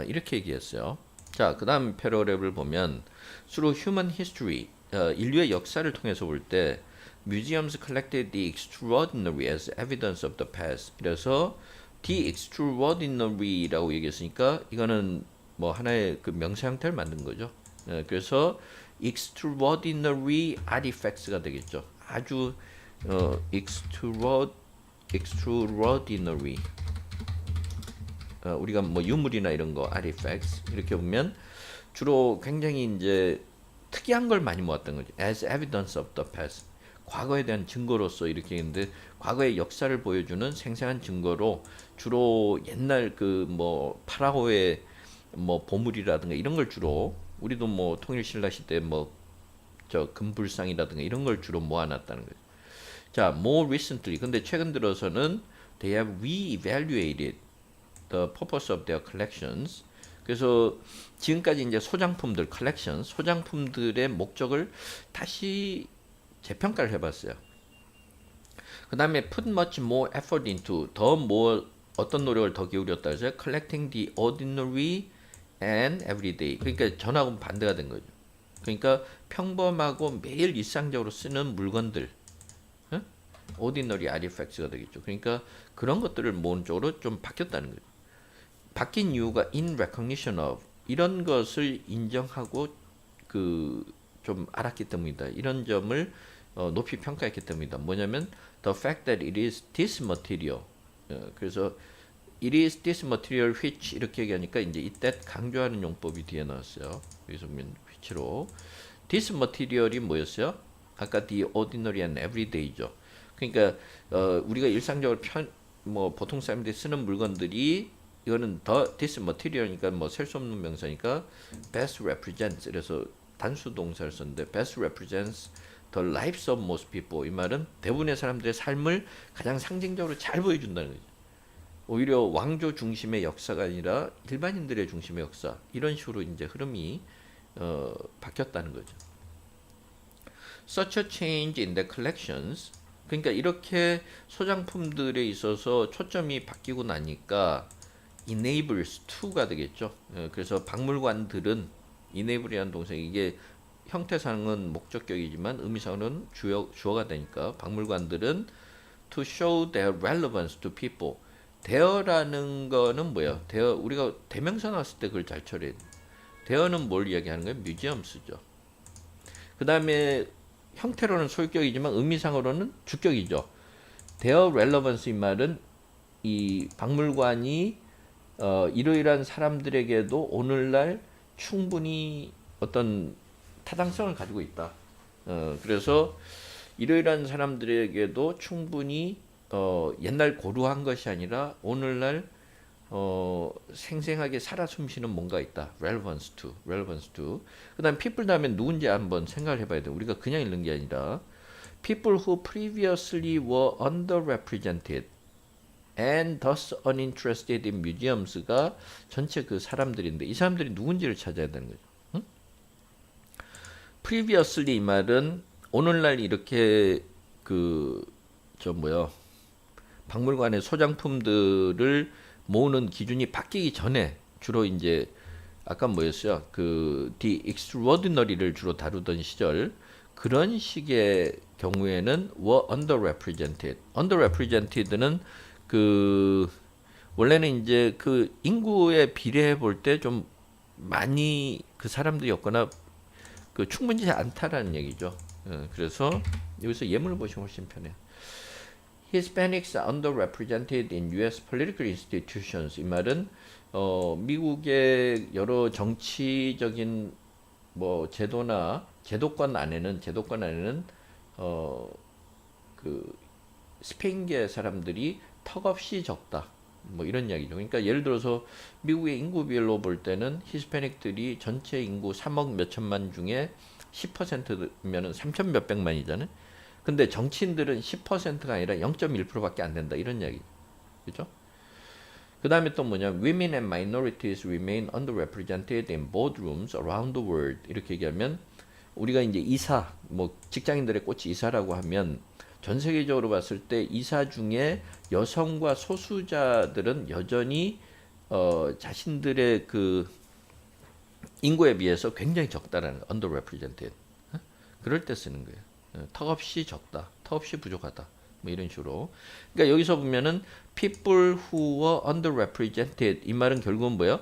이렇게 얘기했어요. 자, 그다음 패러그래프를 보면 through human history 인류의 역사를 통해서 볼 때 museums collected the extraordinary as evidence of the past. 그래서 the extraordinary라고 얘기했으니까 이거는 뭐 하나의 그 명사 형태를 만든 거죠. 그래서 extraordinary artifacts가 되겠죠. 아주 extraordinary 우리가 뭐 유물이나 이런 거 artifacts 이렇게 보면 주로 굉장히 이제 특이한 걸 많이 모았던 거죠. as evidence of the past. 과거에 대한 증거로서 이렇게 했는데 과거의 역사를 보여주는 생생한 증거로 주로 옛날 그 뭐 파라오의 뭐 보물이라든가 이런 걸 주로 우리도 뭐 통일신라 시대 뭐 저 금불상이라든가 이런 걸 주로 모아놨다는 거죠. 자, more recently 근데 최근 들어서는 they have re-evaluated the purpose of their collections. 그래서 지금까지 이제 소장품들 컬렉션 소장품들의 목적을 다시 재평가를 해봤어요. 그 다음에 put much more effort into 더 뭐 어떤 노력을 더 기울였다 해서 collecting the ordinary and everyday. 그러니까 전하고는 반대가 된 거죠. 그러니까 평범하고 매일 일상적으로 쓰는 물건들, ordinary artifacts가 되겠죠. 그러니까 그런 것들을 모으는 쪽으로 좀 바뀌었다는 거죠. 바뀐 이유가 in recognition of 이런 것을 인정하고 그 좀 알았기 때문이다. 이런 점을 높이 평가했기 때문이다. 뭐냐면 the fact that it is this material. 그래서 it is this material which 이렇게 얘기하니까 이제 이때 강조하는 용법이 뒤에 나왔어요. 여기서 보면 which로 this material이 뭐였어요? 아까 the ordinary and everyday죠. 그러니까 우리가 일상적으로 뭐 보통 사람들이 쓰는 물건들이 이거는 더 this material이니까 뭐 셀 수 없는 명사니까 best represents 그래서 단수 동사를 썼는데 best represents the lives of most people 이 말은 대부분의 사람들의 삶을 가장 상징적으로 잘 보여준다는 거죠. 오히려 왕조 중심의 역사가 아니라 일반인들의 중심의 역사 이런 식으로 이제 흐름이 바뀌었다는 거죠. Such a change in the collections 그러니까 이렇게 소장품들에 있어서 초점이 바뀌고 나니까 enables to가 되겠죠. 그래서 박물관들은 enable이라는 동사 이게 형태상은 목적격이지만 의미상은 주어가 되니까 박물관들은 to show their relevance to people. there라는 거는 뭐야? there 우리가 대명사 나왔을 때 그걸 잘 처리해. there는 뭘 이야기하는 거예요? museums죠. 그 다음에 형태로는 소유격이지만 의미상으로는 주격이죠. their relevance 이 말은 이 박물관이 이러이러한 사람들에게도 오늘날 충분히 어떤 타당성을 가지고 있다. 그래서 이러이러한 사람들에게도 충분히 옛날 고루한 것이 아니라 오늘날 생생하게 살아 숨쉬는 뭔가 있다. relevance to. 그다음 people 다음에 누군지 한번 생각을 해봐야 돼. 우리가 그냥 읽는 게 아니라 people who previously were underrepresented and thus uninterested in museums가 전체 그 사람들인데 이 사람들이 누군지를 찾아야 되는 거죠. 응? previously 이 말은 오늘날 이렇게 박물관의 소장품들을 모으는 기준이 바뀌기 전에 주로 이제 아까 뭐였어요? the extraordinary를 주로 다루던 시절 그런 식의 경우에는 were underrepresented. underrepresented는 그 원래는 이제 그 인구에 비례해 볼 때 좀 많이 그 사람들이었거나 그 충분치 않다라는 얘기죠. 그래서 여기서 예문을 보시면 훨씬 편해요. Hispanics are underrepresented in U.S. political institutions. 이 말은 미국의 여러 정치적인 뭐 제도권 안에는 그 스페인계 사람들이 턱없이 적다. 뭐 이런 이야기죠. 그러니까 예를 들어서 미국의 인구 비율로 볼 때는 히스패닉들이 전체 인구 3억 몇천만 중에 10%면은 3천 몇백만이잖아요. 근데 정치인들은 10%가 아니라 0.1%밖에 안 된다. 이런 이야기. 그죠? 그 다음에 또 뭐냐, women and minorities remain underrepresented in boardrooms around the world. 이렇게 얘기하면 우리가 이제 이사, 뭐 직장인들의 꽃이 이사라고 하면 전 세계적으로 봤을 때 이사 중에 여성과 소수자들은 여전히 자신들의 그 인구에 비해서 굉장히 적다라는 underrepresented. 그럴 때 쓰는 거예요. 턱없이 적다, 턱없이 부족하다. 뭐 이런 식으로. 그러니까 여기서 보면은 people who were underrepresented 이 말은 결국은 뭐예요?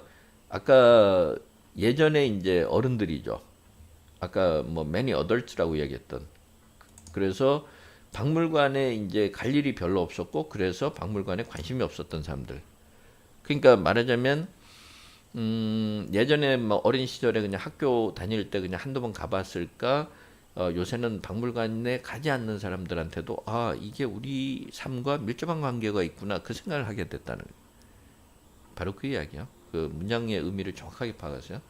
아까 예전에 이제 어른들이죠. 아까 뭐 many adults라고 얘기했던. 그래서 박물관에 이제 갈 일이 별로 없었고 그래서 박물관에 관심이 없었던 사람들. 그러니까 말하자면 예전에 뭐 어린 시절에 그냥 학교 다닐 때 그냥 한두 번 가봤을까? 요새는 박물관에 가지 않는 사람들한테도 아 이게 우리 삶과 밀접한 관계가 있구나 그 생각을 하게 됐다는 거예요. 바로 그 이야기요. 그 문장의 의미를 정확하게 파악하세요.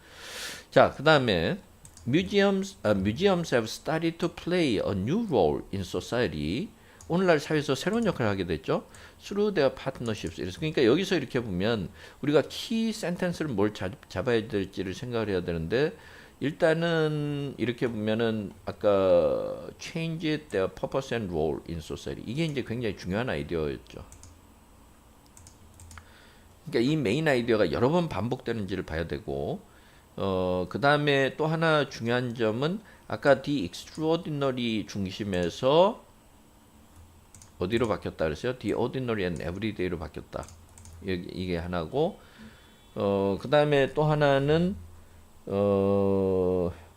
자, 그 다음에 museums have started to play a new role in society. 오늘날 사회에서 새로운 역할을 하게 됐죠. Through their partnerships. 그러니까 여기서 이렇게 보면 우리가 키 센텐스를 뭘 잡아야 될지를 생각을 해야 되는데 일단은 이렇게 보면은 아까 change their purpose and role in society 이게 이제 굉장히 중요한 아이디어였죠. 그러니까 이 메인 아이디어가 여러 번 반복되는지를 봐야 되고 그 다음에 또 하나 중요한 점은 아까 the extraordinary 중심에서 어디로 바뀌었다 그랬어요? the ordinary and everyday로 바뀌었다. 이게 하나고 그 다음에 또 하나는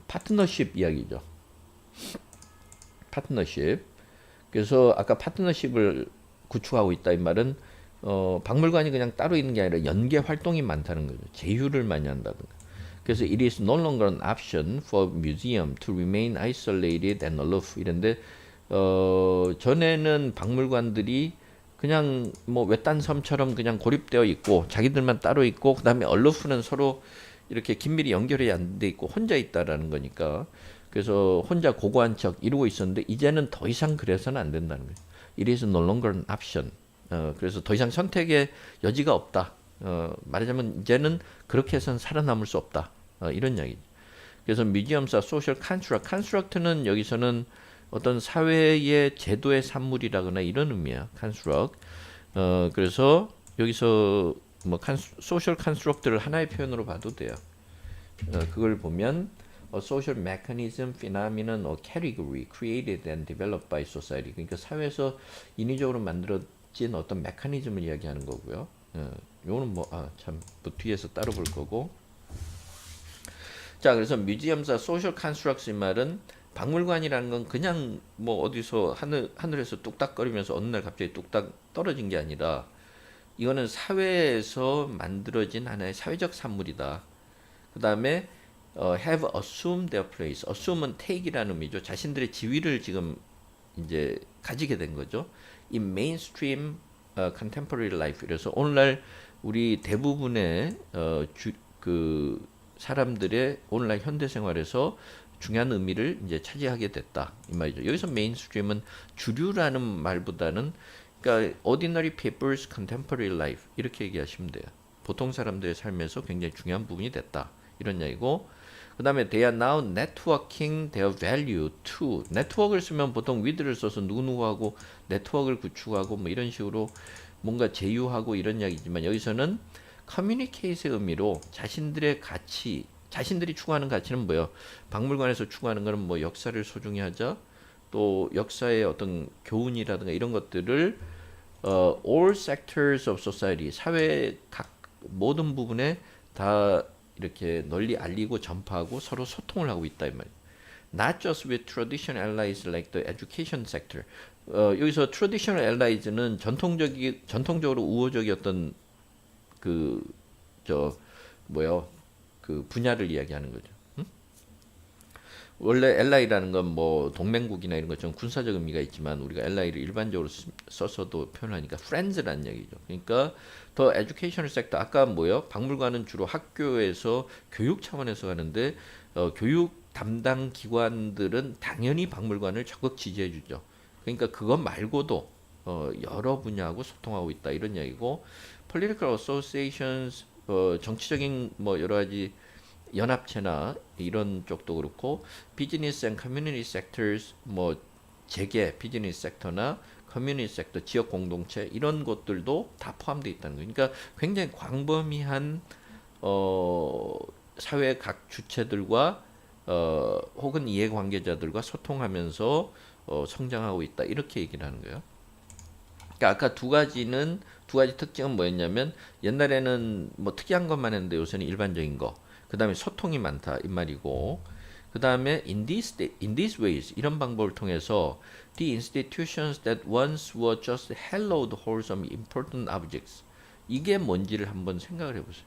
파트너십 이야기죠. 파트너십. 그래서 아까 파트너십을 구축하고 있다 이 말은 박물관이 그냥 따로 있는 게 아니라 연계 활동이 많다는 거죠. 제휴를 많이 한다든가. 그래서 it is no longer an option for museum to remain isolated and aloof 이런데 전에는 박물관들이 그냥 뭐 외딴 섬처럼 그냥 고립되어 있고 자기들만 따로 있고 그다음에 aloof는 서로 이렇게 긴밀히 연결이 안 돼 있고 혼자 있다라는 거니까 그래서 혼자 고고한 척 이루고 있었는데 이제는 더 이상 그래서는 안 된다는 거예요. It is no longer an option. 그래서 더 이상 선택의 여지가 없다. 말하자면 이제는 그렇게 해서는 살아남을 수 없다. 이런 이야기죠. 그래서 museums are social construct. construct는 여기서는 어떤 사회의 제도의 산물이라거나 이런 의미야. construct. 그래서 여기서 뭐 소셜 컨스트럭트를 하나의 표현으로 봐도 돼요. 그걸 보면 a social mechanism, phenomenon or category created and developed by society. 그러니까 사회에서 인위적으로 만들어진 어떤 메커니즘을 이야기하는 거고요. 요거는 뭐 뒤에서 따로 볼 거고. 자, 그래서 museums are social constructs 이 말은 박물관이라는 건 그냥 뭐 어디서 하늘에서 뚝딱거리면서 어느 날 갑자기 뚝딱 떨어진 게 아니라 이거는 사회에서 만들어진 하나의 사회적 산물이다. 그 다음에 have assumed their place. assume은 take이라는 의미죠. 자신들의 지위를 지금 이제 가지게 된 거죠. in mainstream contemporary life. 그래서 오늘날 우리 대부분의 그 사람들의 오늘날 현대 생활에서 중요한 의미를 이제 차지하게 됐다 이 말이죠. 여기서 mainstream은 주류라는 말보다는 그러니까 ordinary people's contemporary life 이렇게 얘기하시면 돼요. 보통 사람들의 삶에서 굉장히 중요한 부분이 됐다 이런 얘기고 그 다음에 they are now networking their value to 네트워크를 쓰면 보통 with를 써서 누구누구하고 네트워크를 구축하고 뭐 이런 식으로 뭔가 제휴하고 이런 이야기지만 여기서는 communicate의 의미로 자신들의 가치 자신들이 추구하는 가치는 뭐예요? 박물관에서 추구하는 거는 뭐 역사를 소중히 하자, 또 역사의 어떤 교훈이라든가 이런 것들을 all sectors of society, 사회 각 모든 부분에 다 이렇게 널리 알리고 전파하고 서로 소통을 하고 있다 이 말이에요. Not just with traditional allies like the education sector. 여기서 traditional allies는 전통적으로 우호적이었던 그 뭐요? 그 분야를 이야기하는 거죠. 응? 원래 ally라는 건 뭐 동맹국이나 이런 것처럼 군사적 의미가 있지만 우리가 ally를 일반적으로 써서도 표현하니까 friends라는 얘기죠. 그러니까 더 educational sector 아까 뭐요? 박물관은 주로 학교에서 교육 차원에서 가는데 교육 담당 기관들은 당연히 박물관을 적극 지지해 주죠. 그러니까 그것 말고도 여러 분야하고 소통하고 있다 이런 이야기고 political associations 정치적인 뭐 여러 가지 연합체나 이런 쪽도 그렇고 business and community sectors 뭐 재계 비즈니스 섹터나 커뮤니티 섹터 지역 공동체 이런 것들도 다 포함되어 있다는 거예요. 그러니까 굉장히 광범위한 사회 각 주체들과 혹은 이해관계자들과 소통하면서 성장하고 있다 이렇게 얘기를 하는 거예요. 그러니까 아까 두 가지 특징은 뭐였냐면 옛날에는 뭐 특이한 것만 했는데 요새는 일반적인 거. 그다음에 소통이 많다 이 말이고. 그다음에 in these ways 이런 방법을 통해서 the institutions that once were just hallowed wholesome important objects 이게 뭔지를 한번 생각을 해보세요.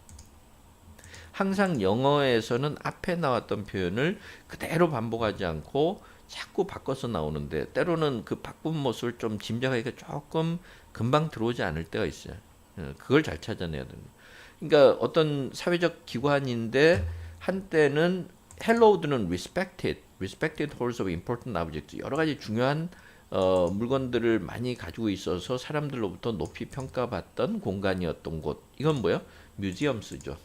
항상 영어에서는 앞에 나왔던 표현을 그대로 반복하지 않고 자꾸 바꿔서 나오는데 때로는 그 바꾼 모습을 좀 짐작하기가 조금 금방 들어오지 않을 때가 있어요. 그걸 잘 찾아내야 됩니다. 그러니까 어떤 사회적 기관인데 한때는 hallowed는 respected holds of important objects 여러 가지 중요한 물건들을 많이 가지고 있어서 사람들로부터 높이 평가받던 공간이었던 곳 이건 뭐예요? 뮤지엄스죠.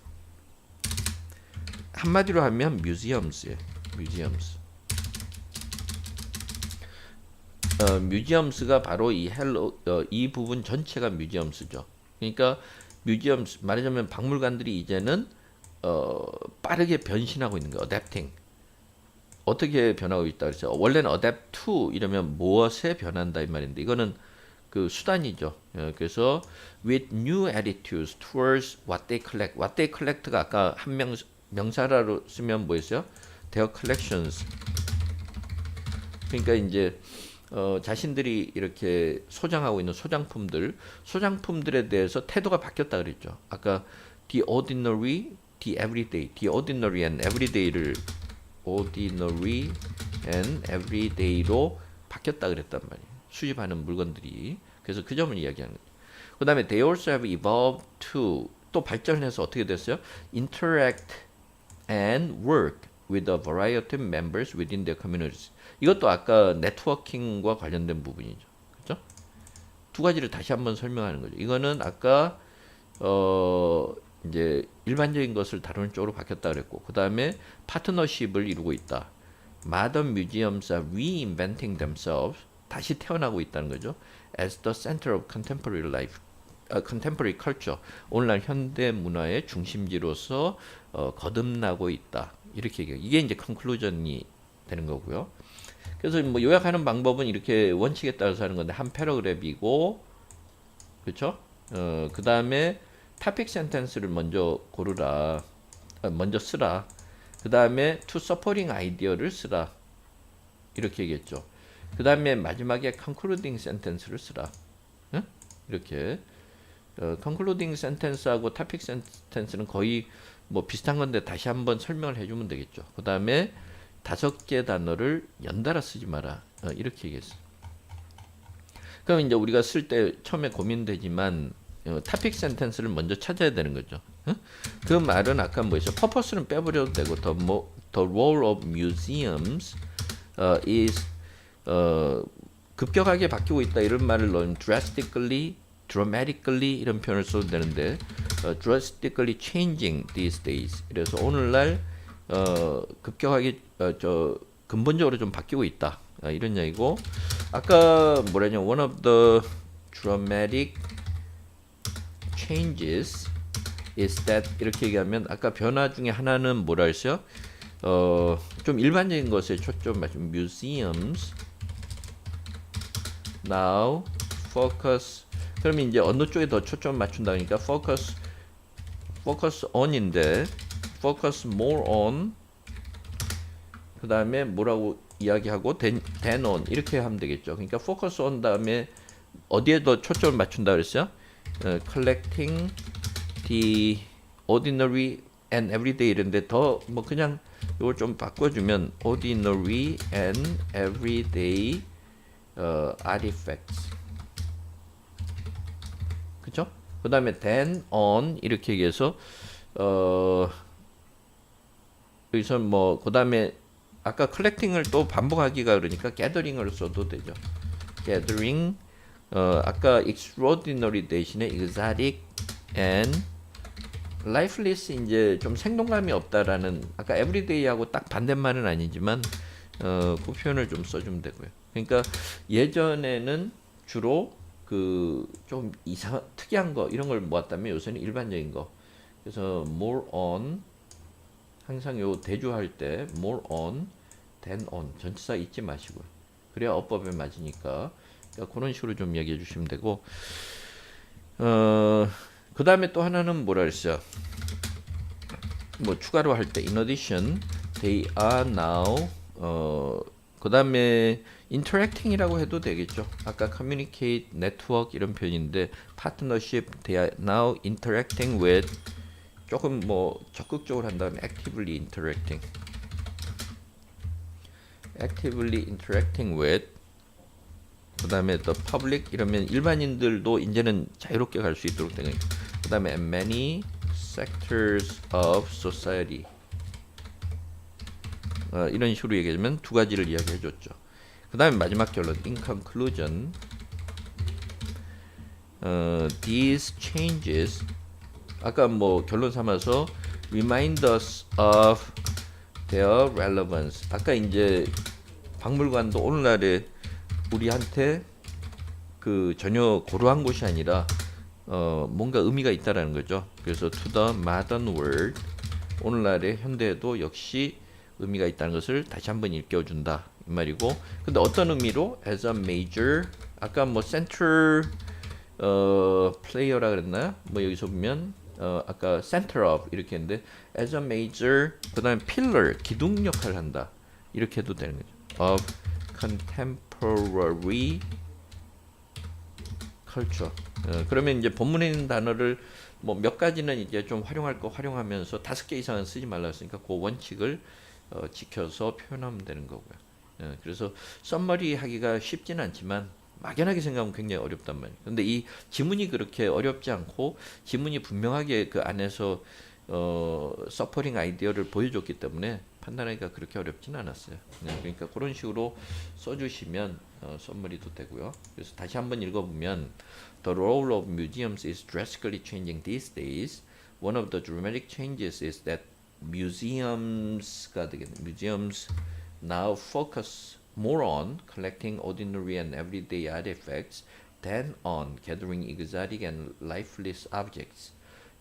한마디로 하면 뮤지엄스예요. 뮤지엄스. 뮤지엄스가 바로 이 부분 전체가 뮤지엄스죠. 그러니까 뮤지엄스 말하자면 박물관들이 이제는 빠르게 변신하고 있는 거예요. adapting. 어떻게 변하고 있다 그랬어요? 원래는 adapt to 이러면 무엇에 변한다 이 말인데 이거는 그 수단이죠. 그래서 with new attitudes towards what they collect. what they collect가 아까 한 명사로 쓰면 뭐였어요? their collections. 그러니까 이제 자신들이 이렇게 소장하고 있는 소장품들에 대해서 태도가 바뀌었다 그랬죠. 아까 the ordinary, the everyday, the ordinary and everyday를 ordinary and everyday로 바뀌었다 그랬단 말이에요. 수집하는 물건들이. 그래서 그 점을 이야기하는 거죠. 그 다음에 they also have evolved to 또 발전해서 어떻게 됐어요? interact and work with a variety of members within their communities. 이것도 아까 네트워킹과 관련된 부분이죠. 그렇죠? 두 가지를 다시 한번 설명하는 거죠. 이거는 아까 이제 일반적인 것을 다루는 쪽으로 바뀌었다 그랬고 그다음에 파트너십을 이루고 있다. Modern museums are reinventing themselves. 다시 태어나고 있다는 거죠. As the center of contemporary life. contemporary culture. 오늘날 현대 문화의 중심지로서 거듭나고 있다. 이렇게 얘기해요. 이게 이제 컨클루전이 되는 거고요. 그래서 뭐 요약하는 방법은 이렇게 원칙에 따라서 하는 건데 한 패러그래프이고 그렇죠? 그 다음에 topic sentence를 먼저 고르라. 먼저 쓰라. 그 다음에 to supporting idea를 쓰라. 이렇게 얘기했죠. 그 다음에 마지막에 concluding sentence를 쓰라. 응? 이렇게 concluding sentence하고 topic sentence는 거의 뭐 비슷한 건데 다시 한번 설명을 해주면 되겠죠. 그 다음에 5개 단어를 연달아 쓰지 마라. 이렇게 얘기했어요. 그럼 이제 우리가 쓸 때 처음에 고민되지만 topic sentence를 먼저 찾아야 되는 거죠. 그 말은 아까 뭐였죠? purpose는 빼버려도 되고 the role of museums is 급격하게 바뀌고 있다 이런 말을 넣으면 dramatically 이런 표현을 써도 되는데 drastically changing these days. 그래서 오늘날 급격하게 근본적으로 좀 바뀌고 있다. 이런 얘기고 아까 뭐라냐 one of the dramatic changes is that 이렇게 얘기하면 아까 변화 중에 하나는 뭐라 했어요? 좀 일반적인 것에 초점 맞춘 museums now focus. 그러면 이제 어느 쪽에 더 초점 맞춘다 그러니까 focus on인데 focus more on 그 다음에 뭐라고 이야기하고 than on 이렇게 하면 되겠죠. 그러니까 focus on 다음에 어디에 더 초점을 맞춘다 그랬어요? collecting the ordinary and everyday 이런데 더 뭐 그냥 이걸 좀 바꿔주면 ordinary and everyday artifacts. 그죠? 그 다음에 then on 이렇게 얘기해서 여기서 뭐 그 다음에 아까 collecting을 또 반복하기가 그러니까 gathering을 써도 되죠. gathering 아까 extraordinary 대신에 exotic and lifeless 이제 좀 생동감이 없다라는 아까 everyday하고 딱 반대말은 아니지만 그 표현을 좀 써주면 되고요. 그러니까 예전에는 주로 그 좀 이상 특이한 거 이런 걸 모았다면 요새는 일반적인 거. 그래서 more on 항상 요 대조할 때 more on than on 전치사 잊지 마시고요. 그래야 어법에 맞으니까 그러니까 그런 식으로 좀 이야기해 주시면 되고 그 다음에 또 하나는 뭐라 그랬어요? 뭐 추가로 할 때 in addition they are now 그 다음에 interacting이라고 해도 되겠죠. 아까 communicate, network 이런 표현인데 partnership they are now interacting with 조금 뭐 적극적으로 한 다음에 actively interacting with 그 다음에 the public 이러면 일반인들도 이제는 자유롭게 갈 수 있도록 되는 거예요. 그 다음에 many sectors of society 이런 식으로 얘기하면 두 가지를 이야기해 줬죠. 그 다음에 마지막 결론 in conclusion these changes 아까 뭐 결론 삼아서 remind us of their relevance 아까 이제 박물관도 오늘날에 우리한테 그 전혀 고루한 곳이 아니라 뭔가 의미가 있다라는 거죠. 그래서 to the modern world 오늘날의 현대에도 역시 의미가 있다는 것을 다시 한번 일깨워준다 이 말이고 근데 어떤 의미로 as a major 아까 뭐 central player라 그랬나요? 뭐 여기서 보면 아까 center of 이렇게 했는데 as a major 그 다음에 pillar 기둥 역할을 한다 이렇게 해도 되는 거죠. of contemporary culture 그러면 이제 본문에 있는 단어를 뭐 몇 가지는 이제 좀 활용할 거 활용하면서 5개 이상은 쓰지 말라 했으니까 그 원칙을 지켜서 표현하면 되는 거고요. 그래서 썸머리 하기가 쉽지는 않지만 막연하게 생각하면 굉장히 어렵단 말이에요. 근데 이 지문이 그렇게 어렵지 않고 지문이 분명하게 그 안에서 서포팅 아이디어를 보여줬기 때문에 판단하기가 그렇게 어렵지는 않았어요. 그러니까 그런 식으로 써주시면 썸머리도 되고요. 그래서 다시 한번 읽어보면 The role of museums is drastically changing these days. One of the dramatic changes is that museums가 되겠네. Museums now focus more on collecting ordinary and everyday artifacts than on gathering exotic and lifeless objects.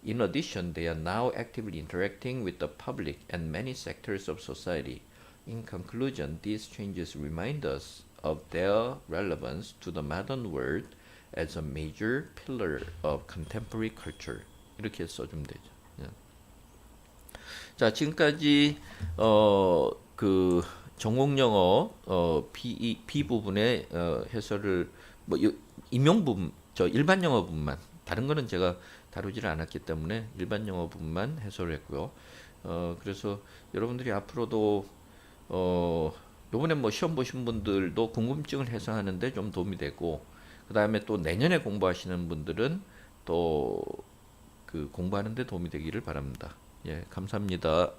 In addition, they are now actively interacting with the public and many sectors of society. In conclusion, these changes remind us of their relevance to the modern world as a major pillar of contemporary culture. 이렇게 써주면 되죠. 자, 지금까지 그 전공영어 B 부분의 해설을 뭐 임용 부분 저 일반 영어 부분만 다른 거는 제가 다루지를 않았기 때문에 일반 영어 부분만 해설을 했고요. 그래서 여러분들이 앞으로도 요번에 뭐 시험 보신 분들도 궁금증을 해소하는데 좀 도움이 되고 그 다음에 또 내년에 공부하시는 분들은 또 그 공부하는데 도움이 되기를 바랍니다. 예, 감사합니다.